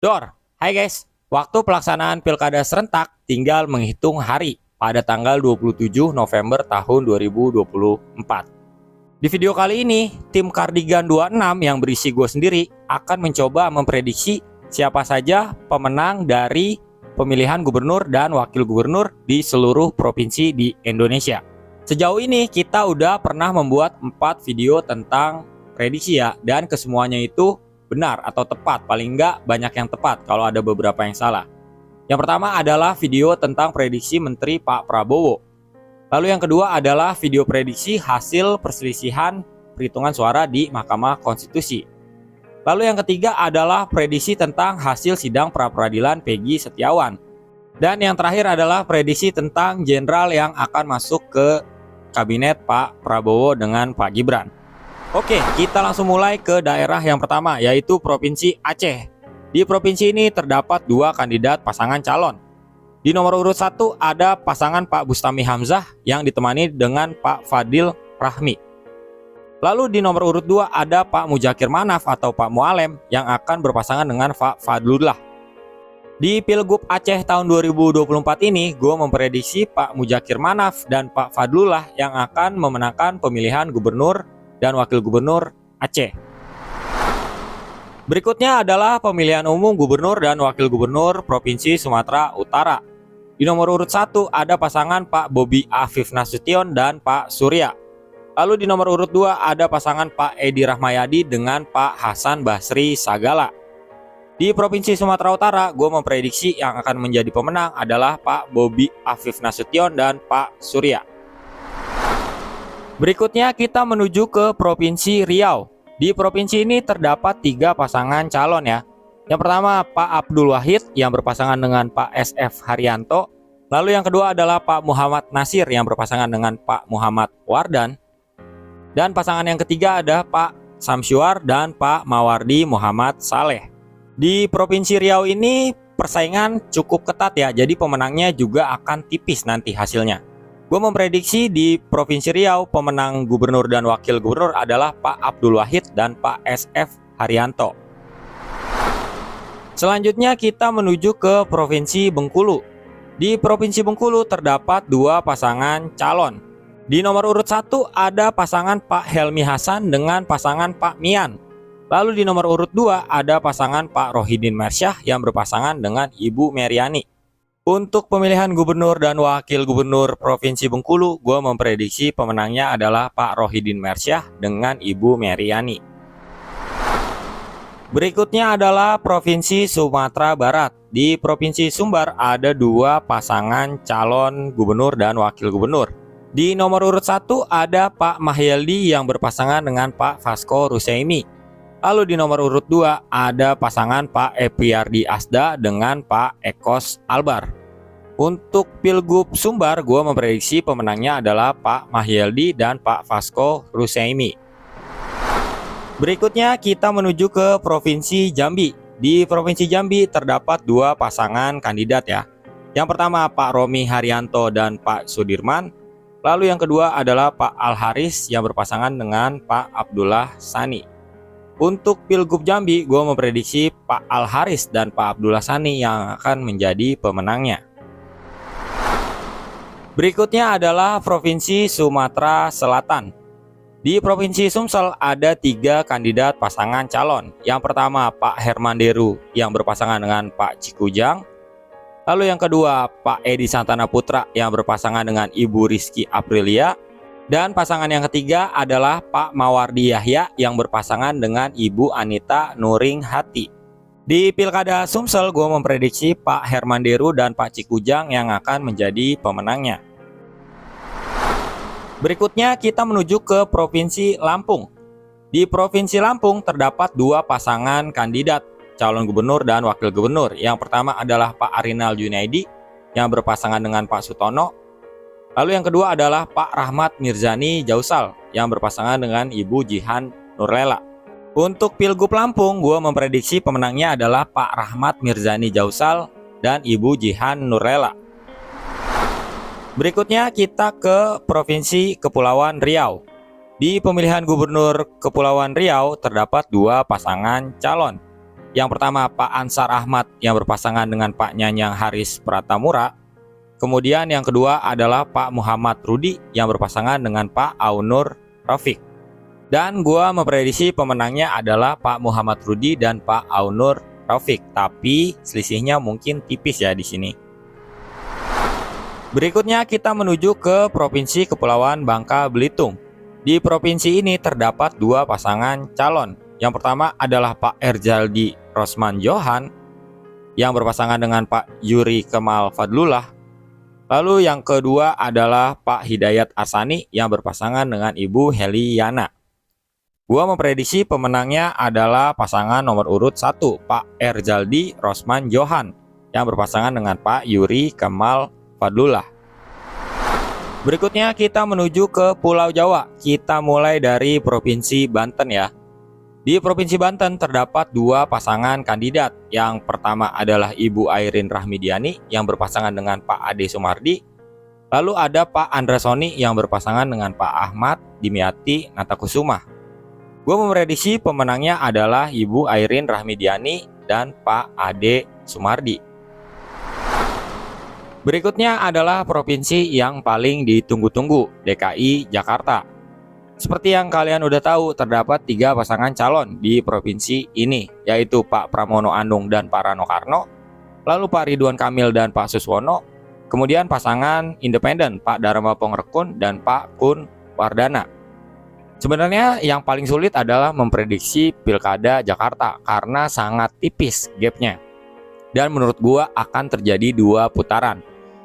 Dor, hai guys. Waktu pelaksanaan Pilkada serentak tinggal menghitung hari pada tanggal 27 November tahun 2024. Di video kali ini, tim Kardigan 26 yang berisi gue sendiri akan mencoba memprediksi siapa saja pemenang dari pemilihan gubernur dan wakil gubernur di seluruh provinsi di Indonesia. Sejauh ini kita udah pernah membuat 4 video tentang prediksi ya, dan kesemuanya itu benar atau tepat, paling enggak banyak yang tepat kalau ada beberapa yang salah. Yang pertama adalah video tentang prediksi Menteri Pak Prabowo. Lalu yang kedua adalah video prediksi hasil perselisihan perhitungan suara di Mahkamah Konstitusi. Lalu yang ketiga adalah prediksi tentang hasil sidang pra-peradilan Peggy Setiawan. Dan yang terakhir adalah prediksi tentang jenderal yang akan masuk ke kabinet Pak Prabowo dengan Pak Gibran. Oke, kita langsung mulai ke daerah yang pertama, yaitu Provinsi Aceh. Di provinsi ini terdapat 2 kandidat pasangan calon. Di nomor urut 1 ada pasangan Pak Bustami Hamzah yang ditemani dengan Pak Fadil Rahmi. Lalu di nomor urut 2 ada Pak Mujakir Manaf atau Pak Mualem yang akan berpasangan dengan Pak Fadlullah. Di Pilgub Aceh tahun 2024 ini, gue memprediksi Pak Mujakir Manaf dan Pak Fadlullah yang akan memenangkan pemilihan gubernur dan wakil gubernur Aceh. Berikutnya adalah pemilihan umum gubernur dan wakil gubernur Provinsi Sumatera Utara. Di nomor urut 1 ada pasangan Pak Bobi Afif Nasution dan Pak Surya. Lalu di nomor urut 2 ada pasangan Pak Edi Rahmayadi dengan Pak Hasan Basri Sagala. Di Provinsi Sumatera Utara, gue memprediksi yang akan menjadi pemenang adalah Pak Bobi Afif Nasution dan Pak Surya. Berikutnya kita menuju ke Provinsi Riau. Di provinsi ini terdapat 3 pasangan calon ya. Yang pertama Pak Abdul Wahid yang berpasangan dengan Pak SF Haryanto. Lalu yang kedua adalah Pak Muhammad Nasir yang berpasangan dengan Pak Muhammad Wardan. Dan pasangan yang ketiga ada Pak Samsyuar dan Pak Mawardi Muhammad Saleh. Di Provinsi Riau ini persaingan cukup ketat ya. Jadi pemenangnya juga akan tipis nanti hasilnya. Gue memprediksi di Provinsi Riau pemenang gubernur dan wakil gubernur adalah Pak Abdul Wahid dan Pak SF Haryanto. Selanjutnya kita menuju ke Provinsi Bengkulu. Di Provinsi Bengkulu terdapat 2 pasangan calon. Di nomor urut 1 ada pasangan Pak Helmi Hasan dengan pasangan Pak Mian. Lalu di nomor urut 2 ada pasangan Pak Rohidin Mersyah yang berpasangan dengan Ibu Meriani. Untuk pemilihan gubernur dan wakil gubernur Provinsi Bengkulu, gue memprediksi pemenangnya adalah Pak Rohidin Mersyah dengan Ibu Meriani. Berikutnya adalah Provinsi Sumatera Barat. Di Provinsi Sumbar ada 2 pasangan calon gubernur dan wakil gubernur. Di nomor urut 1 ada Pak Mahyeldi yang berpasangan dengan Pak Fasko Ruseimi. Lalu di nomor urut 2 ada pasangan Pak Epiyardi Asda dengan Pak Ekos Albar. Untuk Pilgub Sumbar, gue memprediksi pemenangnya adalah Pak Mahyeldi dan Pak Fasko Ruseimi. Berikutnya kita menuju ke Provinsi Jambi. Di Provinsi Jambi terdapat 2 pasangan kandidat ya. Yang pertama Pak Romi Haryanto dan Pak Sudirman. Lalu yang kedua adalah Pak Al Haris yang berpasangan dengan Pak Abdullah Sani. Untuk Pilgub Jambi, gue memprediksi Pak Al Haris dan Pak Abdullah Sani yang akan menjadi pemenangnya. Berikutnya adalah Provinsi Sumatera Selatan. Di Provinsi Sumsel ada 3 kandidat pasangan calon. Yang pertama Pak Herman Deru yang berpasangan dengan Pak Cikujang. Lalu yang kedua Pak Edi Santana Putra yang berpasangan dengan Ibu Rizky Aprilia. Dan pasangan yang ketiga adalah Pak Mawardi Yahya yang berpasangan dengan Ibu Anita Nuring Hati. Di Pilkada Sumsel, gue memprediksi Pak Herman Deru dan Pak Cikujang yang akan menjadi pemenangnya. Berikutnya kita menuju ke Provinsi Lampung. Di Provinsi Lampung terdapat 2 pasangan kandidat calon gubernur dan wakil gubernur. Yang pertama adalah Pak Arinal Junaidi yang berpasangan dengan Pak Sutono. Lalu yang kedua adalah Pak Rahmat Mirzani Jausal yang berpasangan dengan Ibu Jihan Nurlela. Untuk Pilgub Lampung, gue memprediksi pemenangnya adalah Pak Rahmat Mirzani Jausal dan Ibu Jihan Nurlela. Berikutnya kita ke Provinsi Kepulauan Riau. Di pemilihan gubernur Kepulauan Riau terdapat 2 pasangan calon. Yang pertama Pak Ansar Ahmad yang berpasangan dengan Pak Nyanyang Haris Pratamura. Kemudian yang kedua adalah Pak Muhammad Rudi yang berpasangan dengan Pak Aunur Rafiq. Dan gua memprediksi pemenangnya adalah Pak Muhammad Rudi dan Pak Aunur Rafiq, tapi selisihnya mungkin tipis ya di sini. Berikutnya kita menuju ke Provinsi Kepulauan Bangka Belitung. Di provinsi ini terdapat dua pasangan calon. Yang pertama adalah Pak Erzaldi Rosman Johan yang berpasangan dengan Pak Yuri Kemal Fadlullah. Lalu yang kedua adalah Pak Hidayat Arsani yang berpasangan dengan Ibu Heliana. Gua memprediksi pemenangnya adalah pasangan nomor urut 1, Pak Erzaldi Rosman Johan yang berpasangan dengan Pak Yuri Kemal Fadlullah. Berikutnya kita menuju ke Pulau Jawa. Kita mulai dari Provinsi Banten ya. Di Provinsi Banten terdapat dua pasangan kandidat. Yang pertama adalah Ibu Airin Rahmidiani yang berpasangan dengan Pak Ade Sumardi. Lalu ada Pak Andra Soni yang berpasangan dengan Pak Ahmad Dimyati Natakusuma. Gue memprediksi pemenangnya adalah Ibu Airin Rahmidiani dan Pak Ade Sumardi. Berikutnya adalah provinsi yang paling ditunggu-tunggu, DKI Jakarta. Seperti yang kalian udah tahu, terdapat 3 pasangan calon di provinsi ini, yaitu Pak Pramono Anung dan Pak Rano Karno, lalu Pak Ridwan Kamil dan Pak Suswono, kemudian pasangan independen Pak Dharma Pongrekun dan Pak Kun Wardana. Sebenarnya yang paling sulit adalah memprediksi Pilkada Jakarta karena sangat tipis gapnya. Dan menurut gua akan terjadi 2 putaran.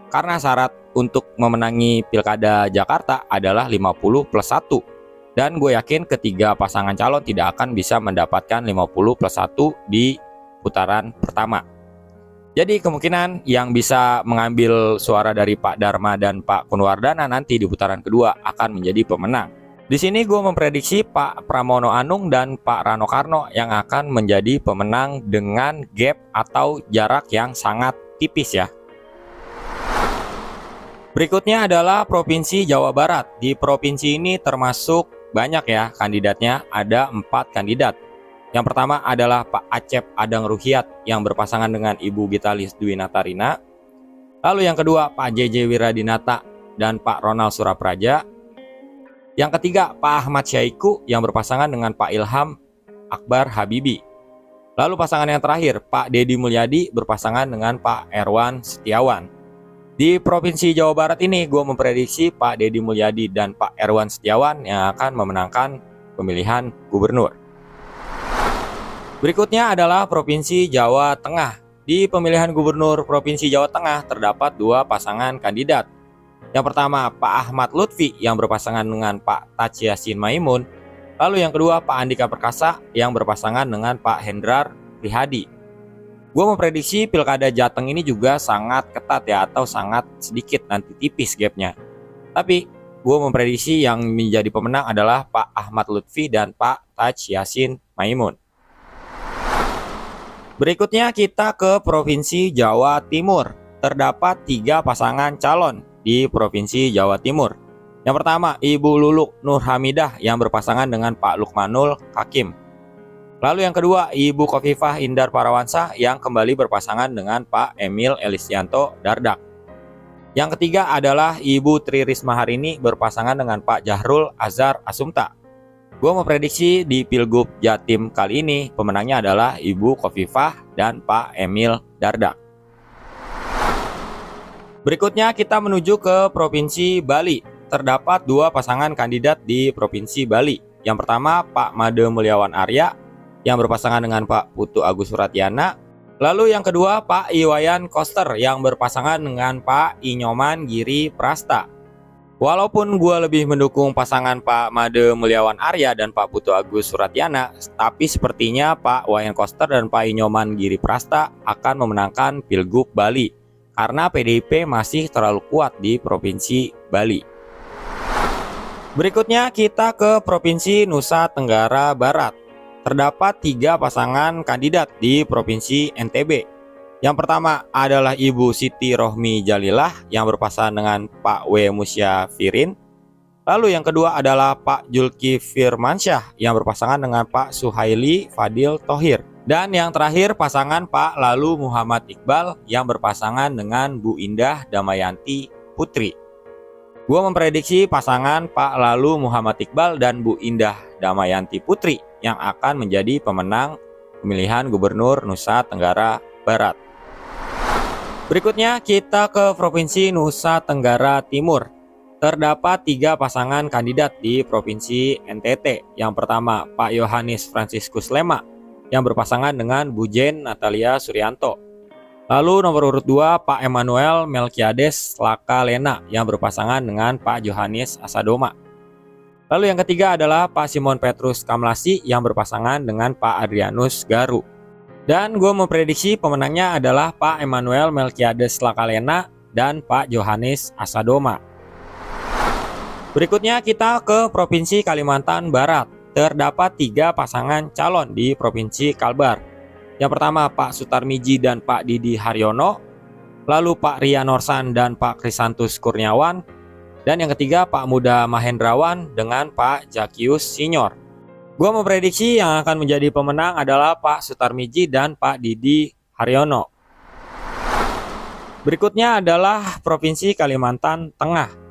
Karena syarat untuk memenangi Pilkada Jakarta adalah 50+1. Dan gue yakin ketiga pasangan calon tidak akan bisa mendapatkan 50+1 di putaran pertama. Jadi kemungkinan yang bisa mengambil suara dari Pak Dharma dan Pak Kunwardana nanti di putaran kedua akan menjadi pemenang. Di sini gue memprediksi Pak Pramono Anung dan Pak Rano Karno yang akan menjadi pemenang dengan gap atau jarak yang sangat tipis ya. Berikutnya adalah Provinsi Jawa Barat. Di provinsi ini termasuk banyak ya kandidatnya, ada 4 kandidat. Yang pertama adalah Pak Acep Adang Ruhiat yang berpasangan dengan Ibu Gitalis Dwi Natarina. Lalu yang kedua Pak JJ Wiradinata dan Pak Ronald Surapraja. Yang ketiga Pak Ahmad Syaiqo yang berpasangan dengan Pak Ilham Akbar Habibi. Lalu pasangan yang terakhir Pak Deddy Mulyadi berpasangan dengan Pak Erwan Setiawan. Di Provinsi Jawa Barat ini gue memprediksi Pak Deddy Mulyadi dan Pak Erwan Setiawan yang akan memenangkan pemilihan gubernur. Berikutnya adalah Provinsi Jawa Tengah. Di pemilihan gubernur Provinsi Jawa Tengah terdapat 2 pasangan kandidat. Yang pertama Pak Ahmad Lutfi yang berpasangan dengan Pak Taci Yassin Maimun. Lalu yang kedua Pak Andika Perkasa yang berpasangan dengan Pak Hendrar Prihadi. Gue memprediksi Pilkada Jateng ini juga sangat ketat ya, atau sangat sedikit nanti tipis gapnya. Tapi gue memprediksi yang menjadi pemenang adalah Pak Ahmad Lutfi dan Pak Taci Yassin Maimun. Berikutnya kita ke Provinsi Jawa Timur. Terdapat 3 pasangan calon di Provinsi Jawa Timur. Yang pertama Ibu Luluk Nur Hamidah yang berpasangan dengan Pak Lukmanul Hakim. Lalu yang kedua Ibu Khofifah Indar Parawansa yang kembali berpasangan dengan Pak Emil Elistianto Dardak. Yang ketiga adalah Ibu Tri Risma Harini berpasangan dengan Pak Jahrul Azhar Asumta. Gue memprediksi di Pilgub Jatim kali ini pemenangnya adalah Ibu Khofifah dan Pak Emil Dardak. Berikutnya kita menuju ke Provinsi Bali. Terdapat 2 pasangan kandidat di Provinsi Bali. Yang pertama Pak Made Mulyawan Arya yang berpasangan dengan Pak Putu Agus Suratiana. Lalu yang kedua Pak Iwayan Koster yang berpasangan dengan Pak Inyoman Giri Prasta. Walaupun gue lebih mendukung pasangan Pak Made Mulyawan Arya dan Pak Putu Agus Suratiana, tapi sepertinya Pak Iwayan Koster dan Pak Inyoman Giri Prasta akan memenangkan Pilgub Bali karena PDIP masih terlalu kuat di Provinsi Bali. Berikutnya kita ke Provinsi Nusa Tenggara Barat. Terdapat 3 pasangan kandidat di Provinsi NTB. Yang pertama adalah Ibu Siti Rohmi Jalilah yang berpasangan dengan Pak W. Musyafirin. Lalu yang kedua adalah Pak Julki Firmansyah yang berpasangan dengan Pak Suhaili Fadil Thohir. Dan yang terakhir pasangan Pak Lalu Muhammad Iqbal yang berpasangan dengan Bu Indah Damayanti Putri. Gue memprediksi pasangan Pak Lalu Muhammad Iqbal dan Bu Indah Damayanti Putri yang akan menjadi pemenang pemilihan Gubernur Nusa Tenggara Barat. Berikutnya kita ke Provinsi Nusa Tenggara Timur. Terdapat 3 pasangan kandidat di Provinsi NTT. Yang pertama Pak Yohanes Franciscus Lema yang berpasangan dengan Bu Jen Natalia Suryanto. Lalu nomor urut 2 Pak Emmanuel Melkiades Laka Lena yang berpasangan dengan Pak Johannes Asadoma. Lalu yang ketiga adalah Pak Simon Petrus Kamlasi yang berpasangan dengan Pak Adrianus Garu. Dan gue memprediksi pemenangnya adalah Pak Emmanuel Melkiades Laka Lena dan Pak Johannes Asadoma. Berikutnya kita ke Provinsi Kalimantan Barat. Terdapat 3 pasangan calon di Provinsi Kalbar. Yang pertama Pak Sutarmiji dan Pak Didi Haryono, lalu Pak Ria Norsan dan Pak Krisantus Kurniawan, dan yang ketiga Pak Muda Mahendrawan dengan Pak Jakius Senior. Gua memprediksi yang akan menjadi pemenang adalah Pak Sutarmiji dan Pak Didi Haryono. Berikutnya adalah Provinsi Kalimantan Tengah.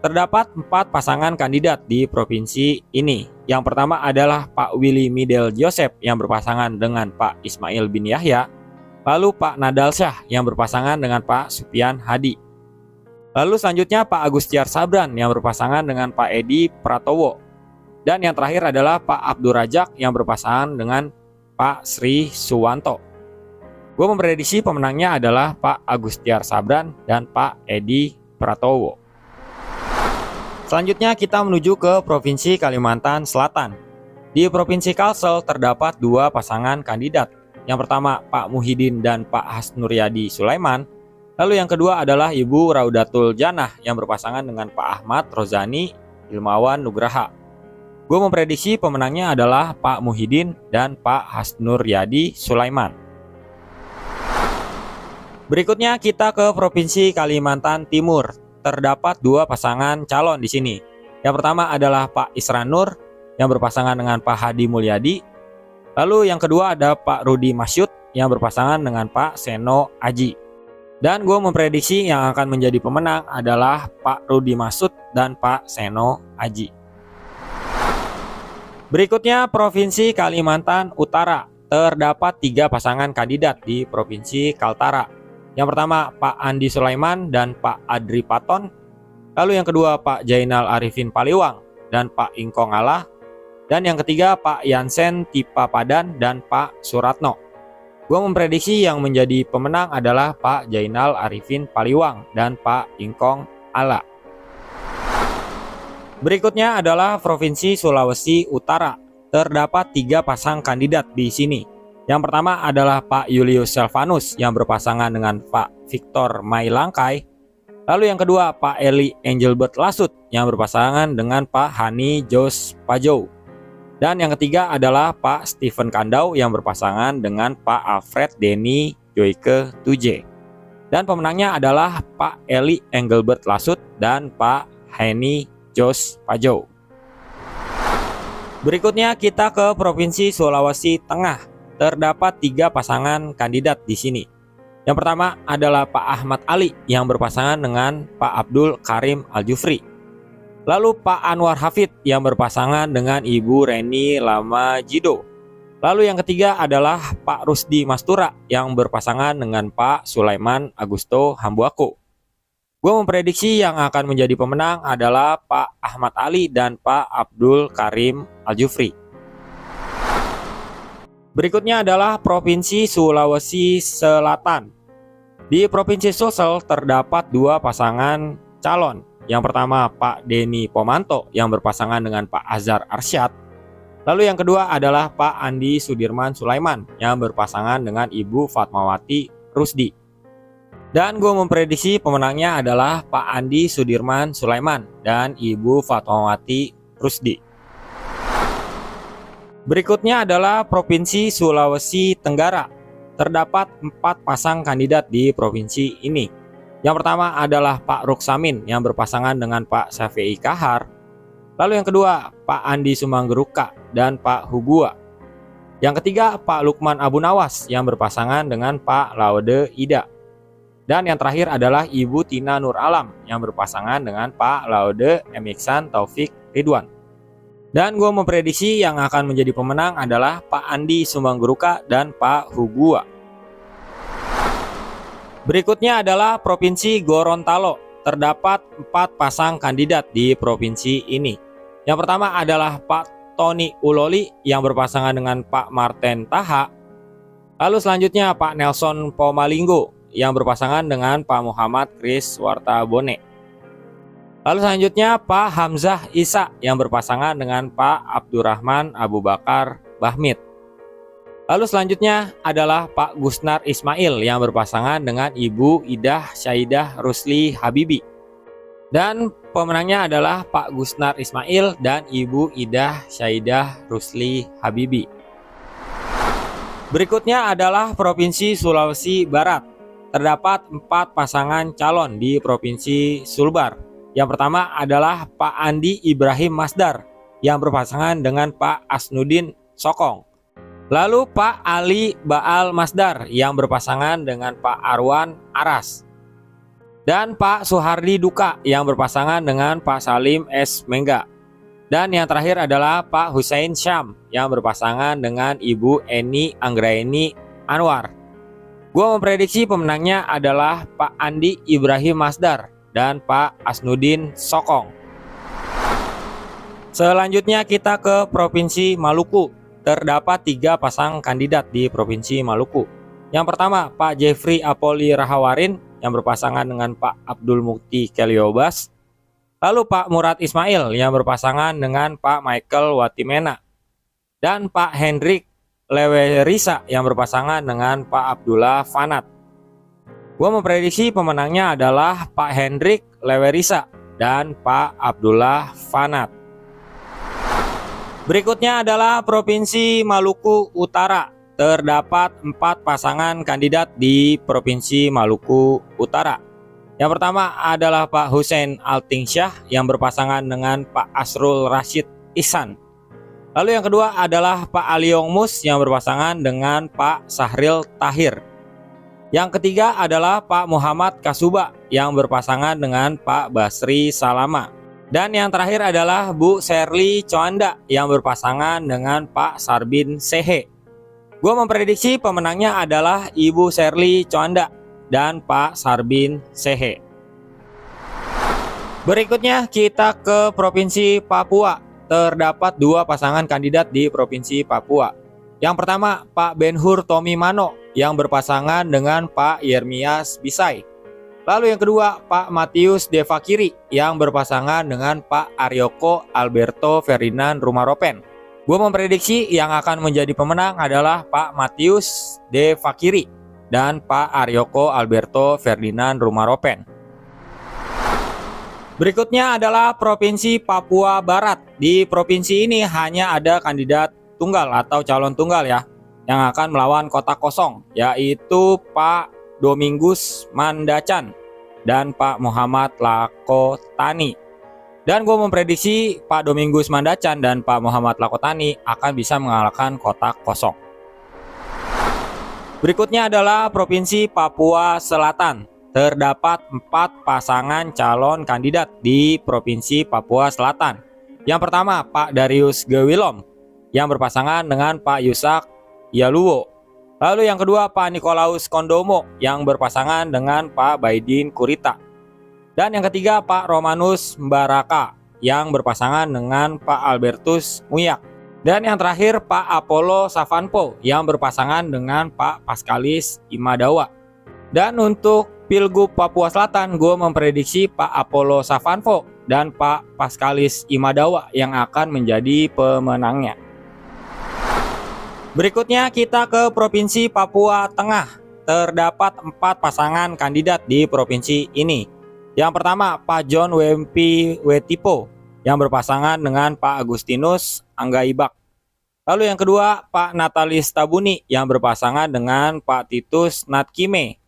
Terdapat 4 pasangan kandidat di provinsi ini. Yang pertama adalah Pak Willy Midel Joseph yang berpasangan dengan Pak Ismail bin Yahya. Lalu Pak Nadal Syah yang berpasangan dengan Pak Supian Hadi. Lalu selanjutnya Pak Agustiar Sabran yang berpasangan dengan Pak Edi Pratowo. Dan yang terakhir adalah Pak Abdur Rajak yang berpasangan dengan Pak Sri Suwanto. Gue memprediksi pemenangnya adalah Pak Agustiar Sabran dan Pak Edi Pratowo. Selanjutnya kita menuju ke Provinsi Kalimantan Selatan. Di Provinsi Kalsel terdapat 2 pasangan kandidat. Yang pertama Pak Muhyiddin dan Pak Hasnuryadi Sulaiman. Lalu yang kedua adalah Ibu Raudatul Janah yang berpasangan dengan Pak Ahmad Rozani Ilmawan Nugraha. Gue memprediksi pemenangnya adalah Pak Muhyiddin dan Pak Hasnuryadi Sulaiman. Berikutnya kita ke Provinsi Kalimantan Timur. Terdapat 2 pasangan calon di sini. Yang pertama adalah Pak Isran Nur yang berpasangan dengan Pak Hadi Mulyadi. Lalu yang kedua ada Pak Rudi Masyud yang berpasangan dengan Pak Seno Aji. Dan gue memprediksi yang akan menjadi pemenang adalah Pak Rudi Masyud dan Pak Seno Aji. Berikutnya Provinsi Kalimantan Utara. Terdapat 3 pasangan kandidat di Provinsi Kaltara. Yang pertama Pak Andi Sulaiman dan Pak Adri Paton. Lalu yang kedua Pak Jainal Arifin Paliwang dan Pak Ingkong Allah. Dan yang ketiga Pak Yansen Tipa Padan dan Pak Suratno. Gue memprediksi yang menjadi pemenang adalah Pak Jainal Arifin Paliwang dan Pak Ingkong Allah. Berikutnya adalah Provinsi Sulawesi Utara. Terdapat 3 pasang kandidat di sini. Yang pertama adalah Pak Julius Selvanus yang berpasangan dengan Pak Victor Mailangkai. Lalu yang kedua Pak Eli Engelbert Lasut yang berpasangan dengan Pak Hani Jos Pajo. Dan yang ketiga adalah Pak Stephen Kandau yang berpasangan dengan Pak Alfred Denny Joyke Tuje. Dan pemenangnya adalah Pak Eli Engelbert Lasut dan Pak Hani Jos Pajo. Berikutnya kita ke Provinsi Sulawesi Tengah. Terdapat 3 pasangan kandidat di sini. Yang pertama adalah Pak Ahmad Ali yang berpasangan dengan Pak Abdul Karim Al-Jufri. Lalu Pak Anwar Hafid yang berpasangan dengan Ibu Reni Lama Jido. Lalu yang ketiga adalah Pak Rusdi Mastura yang berpasangan dengan Pak Sulaiman Agusto Hambuako. Gue memprediksi yang akan menjadi pemenang adalah Pak Ahmad Ali dan Pak Abdul Karim Al-Jufri. Berikutnya adalah Provinsi Sulawesi Selatan. Di Provinsi Sulsel terdapat 2 pasangan calon. Yang pertama Pak Denny Pomanto yang berpasangan dengan Pak Azhar Arsyad. Lalu yang kedua adalah Pak Andi Sudirman Sulaiman yang berpasangan dengan Ibu Fatmawati Rusdi. Dan gue memprediksi pemenangnya adalah Pak Andi Sudirman Sulaiman dan Ibu Fatmawati Rusdi. Berikutnya adalah Provinsi Sulawesi Tenggara. Terdapat 4 pasang kandidat di provinsi ini. Yang pertama adalah Pak Ruksamin yang berpasangan dengan Pak Syafi'i Kahar. Lalu yang kedua Pak Andi Sumanggeruka dan Pak Hugua. Yang ketiga, Pak Lukman Abu Nawas yang berpasangan dengan Pak Laude Ida. Dan yang terakhir adalah Ibu Tina Nur Alam yang berpasangan dengan Pak Laude M. Iksan Taufik Ridwan. Dan gue memprediksi yang akan menjadi pemenang adalah Pak Andi Sumangguruka dan Pak Hugua. Berikutnya adalah Provinsi Gorontalo. Terdapat 4 pasang kandidat di provinsi ini. Yang pertama adalah Pak Tony Uloli yang berpasangan dengan Pak Marten Taha. Lalu selanjutnya Pak Nelson Pomalinggo yang berpasangan dengan Pak Muhammad Kris Wartabone. Lalu selanjutnya Pak Hamzah Isa yang berpasangan dengan Pak Abdurrahman Abu Bakar Bahmid. Lalu selanjutnya adalah Pak Gusnar Ismail yang berpasangan dengan Ibu Idah Syaidah Rusli Habibi. Dan pemenangnya adalah Pak Gusnar Ismail dan Ibu Idah Syaidah Rusli Habibi. Berikutnya adalah Provinsi Sulawesi Barat. Terdapat 4 pasangan calon di Provinsi Sulbar. Yang pertama adalah Pak Andi Ibrahim Masdar yang berpasangan dengan Pak Asnudin Sokong. Lalu Pak Ali Baal Masdar yang berpasangan dengan Pak Arwan Aras. Dan Pak Suhardi Duka yang berpasangan dengan Pak Salim S. Mengga. Dan yang terakhir adalah Pak Hussein Syam yang berpasangan dengan Ibu Eni Anggraeni Anwar. Gua memprediksi pemenangnya adalah Pak Andi Ibrahim Masdar dan Pak Asnudin Sokong. Selanjutnya kita ke Provinsi Maluku. Terdapat 3 pasang kandidat di Provinsi Maluku. Yang pertama Pak Jeffrey Apoli Rahawarin yang berpasangan dengan Pak Abdul Mukti Keliobas. Lalu Pak Murad Ismail yang berpasangan dengan Pak Michael Watimena. Dan Pak Hendrik Lewerisa yang berpasangan dengan Pak Abdullah Fanat. Gua memprediksi pemenangnya adalah Pak Hendrik Lewerisa dan Pak Abdullah Fanat. Berikutnya adalah Provinsi Maluku Utara. Terdapat 4 pasangan kandidat di Provinsi Maluku Utara. Yang pertama adalah Pak Hussein Altingsyah yang berpasangan dengan Pak Asrul Rashid Ihsan. Lalu yang kedua adalah Pak Aliong Mus yang berpasangan dengan Pak Sahril Tahir. Yang ketiga adalah Pak Muhammad Kasuba yang berpasangan dengan Pak Basri Salama. Dan yang terakhir adalah Bu Sherly Coanda yang berpasangan dengan Pak Sarbin Sehe. Gue memprediksi pemenangnya adalah Ibu Sherly Coanda dan Pak Sarbin Sehe. Berikutnya kita ke Provinsi Papua. Terdapat 2 pasangan kandidat di Provinsi Papua. Yang pertama Pak Benhur Tommy Mano yang berpasangan dengan Pak Yermias Bisai. Lalu yang kedua Pak Matius Devakiri yang berpasangan dengan Pak Aryoko Alberto Ferdinand Rumaropen. Gue memprediksi yang akan menjadi pemenang adalah Pak Matius Devakiri dan Pak Aryoko Alberto Ferdinand Rumaropen. Berikutnya adalah Provinsi Papua Barat. Di provinsi ini hanya ada kandidat tunggal atau calon tunggal ya yang akan melawan kota kosong, yaitu Pak Domingus Mandacan dan Pak Muhammad Lakotani. Dan gue memprediksi Pak Domingus Mandacan dan Pak Muhammad Lakotani akan bisa mengalahkan kota kosong. Berikutnya adalah Provinsi Papua Selatan. Terdapat 4 pasangan calon kandidat di Provinsi Papua Selatan. Yang pertama Pak Darius Gewilom yang berpasangan dengan Pak Yusak Yaluwo. Lalu yang kedua Pak Nikolaus Kondomo yang berpasangan dengan Pak Baidin Kurita. Dan yang ketiga Pak Romanus Mbaraka yang berpasangan dengan Pak Albertus Muyak. Dan yang terakhir Pak Apollo Savanpo yang berpasangan dengan Pak Paskalis Imadawa. Dan untuk Pilgub Papua Selatan gue memprediksi Pak Apollo Savanpo dan Pak Paskalis Imadawa yang akan menjadi pemenangnya. Berikutnya kita ke Provinsi Papua Tengah. Terdapat 4 pasangan kandidat di provinsi ini. Yang pertama Pak John Wempi Wetipo yang berpasangan dengan Pak Agustinus Anggaibak. Lalu yang kedua Pak Natalis Tabuni yang berpasangan dengan Pak Titus Natkime.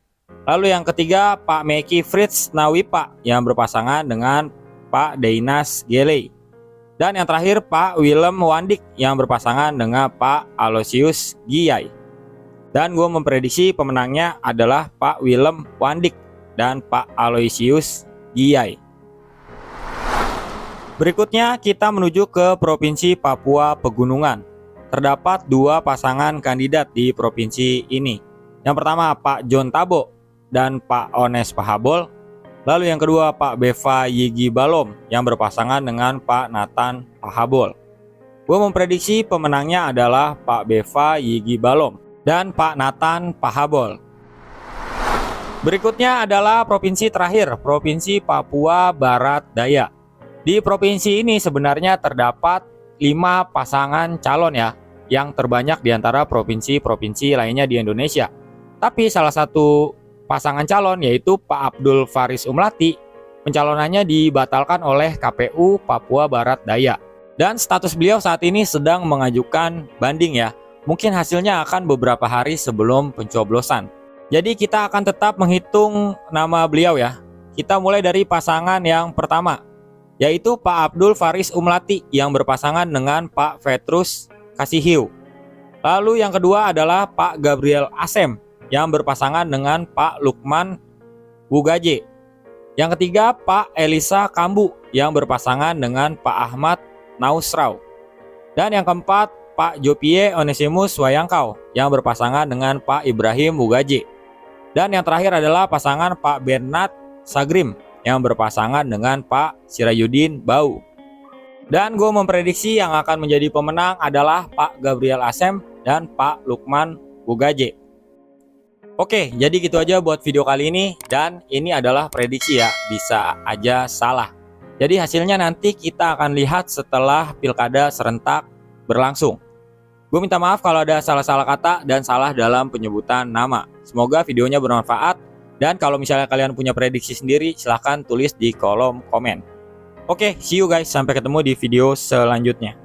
Lalu yang ketiga Pak Meki Fritz Nawipa yang berpasangan dengan Pak Deinas Gelei. Dan yang terakhir Pak Willem Wandik yang berpasangan dengan Pak Aloysius Giyai. Dan gue memprediksi pemenangnya adalah Pak Willem Wandik dan Pak Aloysius Giyai. Berikutnya kita menuju ke Provinsi Papua Pegunungan. Terdapat dua pasangan kandidat di provinsi ini. Yang pertama Pak John Tabo dan Pak Ones Pahabol. Lalu yang kedua Pak Beva Yigi Balom yang berpasangan dengan Pak Nathan Pahabol. Gue memprediksi pemenangnya adalah Pak Beva Yigi Balom dan Pak Nathan Pahabol. Berikutnya adalah provinsi terakhir, Provinsi Papua Barat Daya. Di provinsi ini sebenarnya terdapat 5 pasangan calon ya, yang terbanyak di antara provinsi-provinsi lainnya di Indonesia. Tapi salah satu pasangan calon yaitu Pak Abdul Faris Umlati, pencalonannya dibatalkan oleh KPU Papua Barat Daya. Dan status beliau saat ini sedang mengajukan banding ya. Mungkin hasilnya akan beberapa hari sebelum pencoblosan. Jadi kita akan tetap menghitung nama beliau ya. Kita mulai dari pasangan yang pertama, yaitu Pak Abdul Faris Umlati yang berpasangan dengan Pak Petrus Kasihiu. Lalu yang kedua adalah Pak Gabriel Asem yang berpasangan dengan Pak Lukman Wugaje. Yang ketiga Pak Elisa Kambu yang berpasangan dengan Pak Ahmad Nausrau. Dan yang keempat Pak Jopie Onesimus Wayangkau yang berpasangan dengan Pak Ibrahim Wugaje. Dan yang terakhir adalah pasangan Pak Bernard Sagrim yang berpasangan dengan Pak Sirayudin Bau. Dan gue memprediksi yang akan menjadi pemenang adalah Pak Gabriel Asem dan Pak Lukman Wugaje. Oke, jadi gitu aja buat video kali ini. Dan ini adalah prediksi ya, bisa aja salah. Jadi hasilnya nanti kita akan lihat setelah pilkada serentak berlangsung. Gue minta maaf kalau ada salah-salah kata dan salah dalam penyebutan nama. Semoga videonya bermanfaat. Dan kalau misalnya kalian punya prediksi sendiri, silahkan tulis di kolom komen. Oke, see you guys. Sampai ketemu di video selanjutnya.